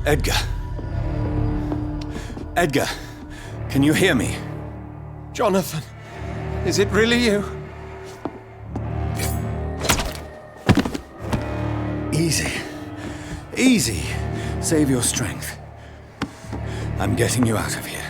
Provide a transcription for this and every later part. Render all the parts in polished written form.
Edgar. Edgar, can you hear me? Jonathan, is it really you? Easy. Easy. Save your strength. I'm getting you out of here.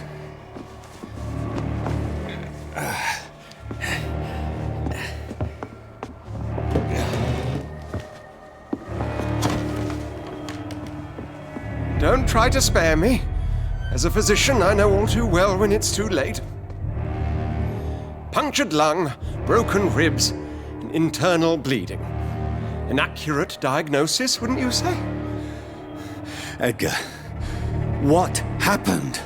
Don't try to spare me. As a physician, I know all too well when it's too late. Punctured lung, broken ribs, and internal bleeding. An accurate diagnosis, wouldn't you say? Edgar, what happened?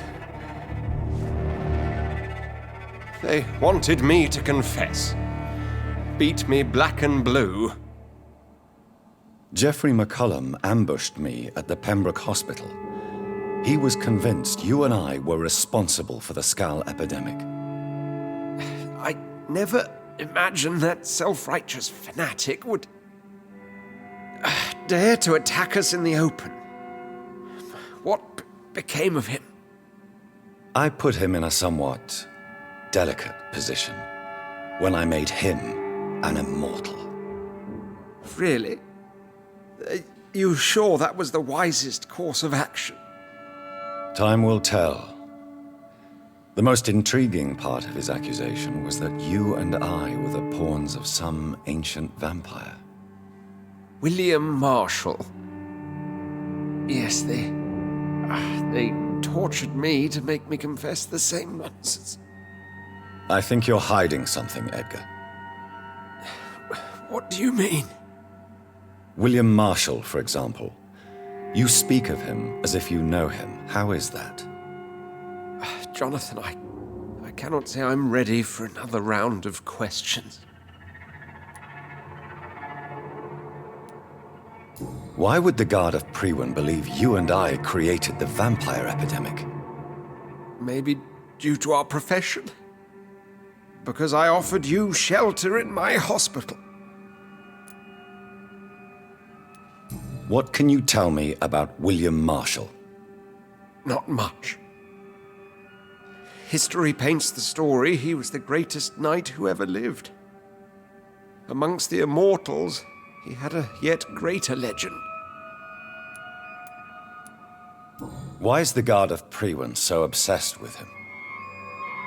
They wanted me to confess. Beat me black and blue. Geoffrey McCullum ambushed me at the Pembroke Hospital. He was convinced you and I were responsible for the Skal epidemic. I never imagined that self-righteous fanatic would dare to attack us in the open. What became of him? I put him in a somewhat delicate position when I made him an immortal. Really? You sure that was the wisest course of action? Time will tell. The most intriguing part of his accusation was that you and I were the pawns of some ancient vampire. William Marshall. Yes, they tortured me to make me confess the same nonsense. I think you're hiding something, Edgar. What do you mean? William Marshall, for example. You speak of him as if you know him. How is that? Jonathan, I cannot say I'm ready for another round of questions. Why would the Guard of Priwen believe you and I created the vampire epidemic? Maybe due to our profession? Because I offered you shelter in my hospital. What can you tell me about William Marshall? Not much. History paints the story he was the greatest knight who ever lived. Amongst the immortals, he had a yet greater legend. Why is the Guard of Priwen so obsessed with him?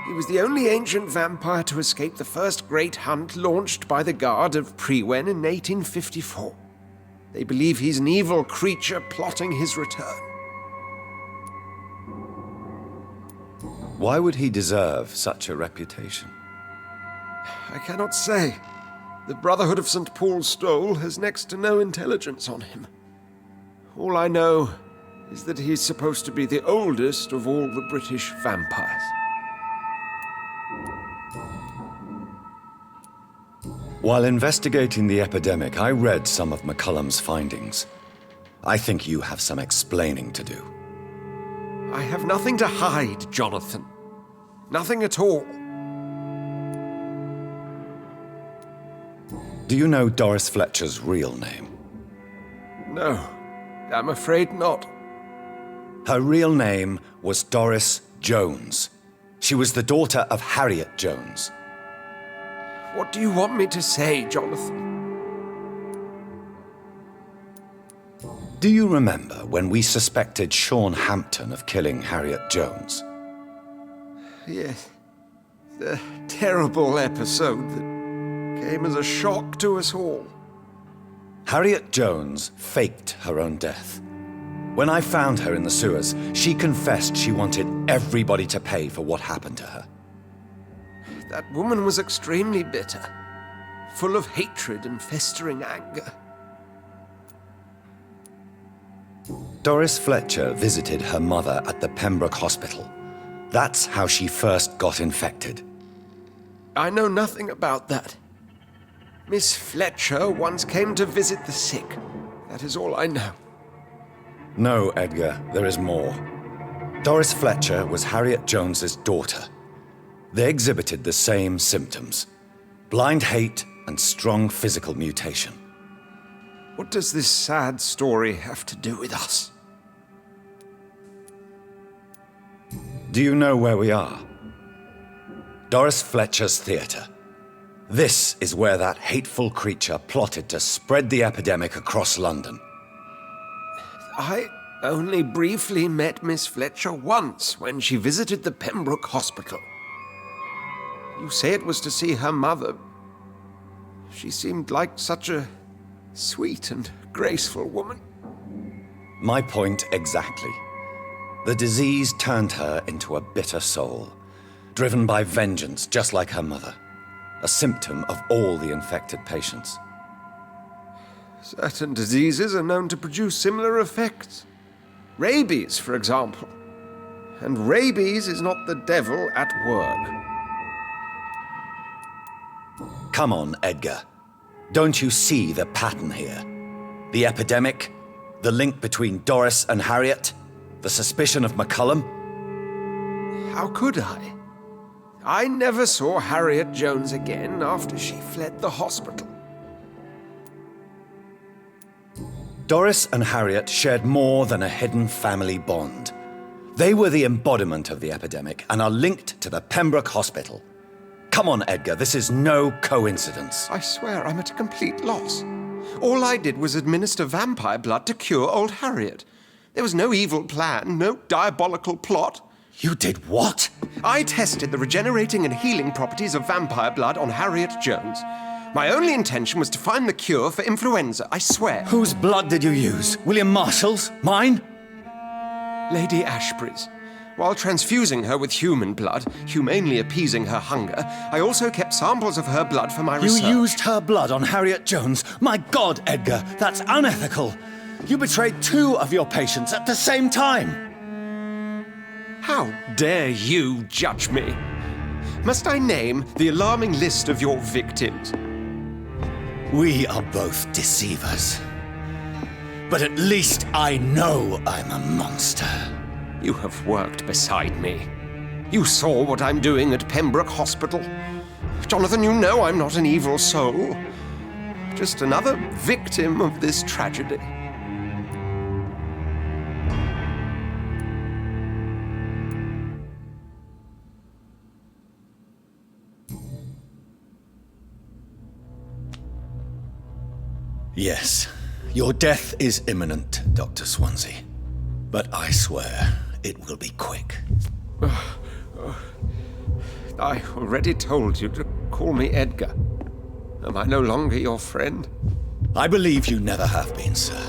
He was the only ancient vampire to escape the first great hunt launched by the Guard of Priwen in 1854. They believe he's an evil creature plotting his return. Why would he deserve such a reputation? I cannot say. The Brotherhood of St. Paul's Stole has next to no intelligence on him. All I know is that he's supposed to be the oldest of all the British vampires. While investigating the epidemic, I read some of McCullum's findings. I think you have some explaining to do. I have nothing to hide, Jonathan. Nothing at all. Do you know Doris Fletcher's real name? No, I'm afraid not. Her real name was Doris Jones. She was the daughter of Harriet Jones. What do you want me to say, Jonathan? Do you remember when we suspected Sean Hampton of killing Harriet Jones? Yes. The terrible episode that came as a shock to us all. Harriet Jones faked her own death. When I found her in the sewers, she confessed she wanted everybody to pay for what happened to her. That woman was extremely bitter, full of hatred and festering anger. Doris Fletcher visited her mother at the Pembroke Hospital. That's how she first got infected. I know nothing about that. Miss Fletcher once came to visit the sick. That is all I know. No, Edgar, there is more. Doris Fletcher was Harriet Jones's daughter. They exhibited the same symptoms: blind hate and strong physical mutation. What does this sad story have to do with us? Do you know where we are? Doris Fletcher's theatre. This is where that hateful creature plotted to spread the epidemic across London. I only briefly met Miss Fletcher once when she visited the Pembroke Hospital. You say it was to see her mother. She seemed like such a sweet and graceful woman. My point exactly. The disease turned her into a bitter soul, driven by vengeance just like her mother, a symptom of all the infected patients. Certain diseases are known to produce similar effects. Rabies, for example. And rabies is not the devil at work. Come on, Edgar. Don't you see the pattern here? The epidemic, the link between Doris and Harriet, the suspicion of McCullum? How could I? I never saw Harriet Jones again after she fled the hospital. Doris and Harriet shared more than a hidden family bond. They were the embodiment of the epidemic and are linked to the Pembroke Hospital. Come on, Edgar, this is no coincidence. I swear I'm at a complete loss. All I did was administer vampire blood to cure old Harriet. There was no evil plan, no diabolical plot. You did what? I tested the regenerating and healing properties of vampire blood on Harriet Jones. My only intention was to find the cure for influenza, I swear. Whose blood did you use? William Marshall's? Mine? Lady Ashbury's. While transfusing her with human blood, humanely appeasing her hunger, I also kept samples of her blood for my research. You used her blood on Harriet Jones? My God, Edgar, that's unethical. You betrayed 2 of your patients at the same time. How dare you judge me? Must I name the alarming list of your victims? We are both deceivers. But at least I know I'm a monster. You have worked beside me. You saw what I'm doing at Pembroke Hospital. Jonathan, you know I'm not an evil soul. Just another victim of this tragedy. Yes, your death is imminent, Dr. Swansea. But I swear it will be quick. I already told you to call me Edgar. Am I no longer your friend? I believe you never have been, sir.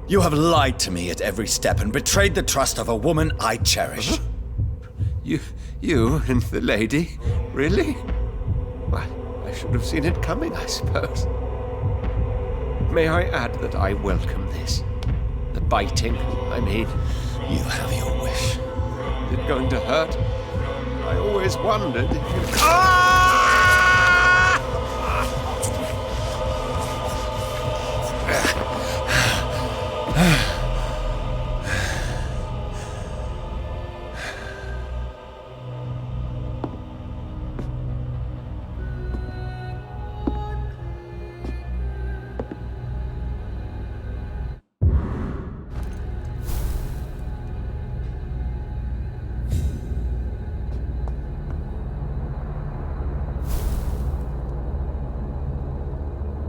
You have lied to me at every step and betrayed the trust of a woman I cherish. You and the lady? Really? Why, I should have seen it coming, I suppose. May I add that I welcome this? The biting, I mean. You have your wish. Is it going to hurt? I always wondered if you... Ah!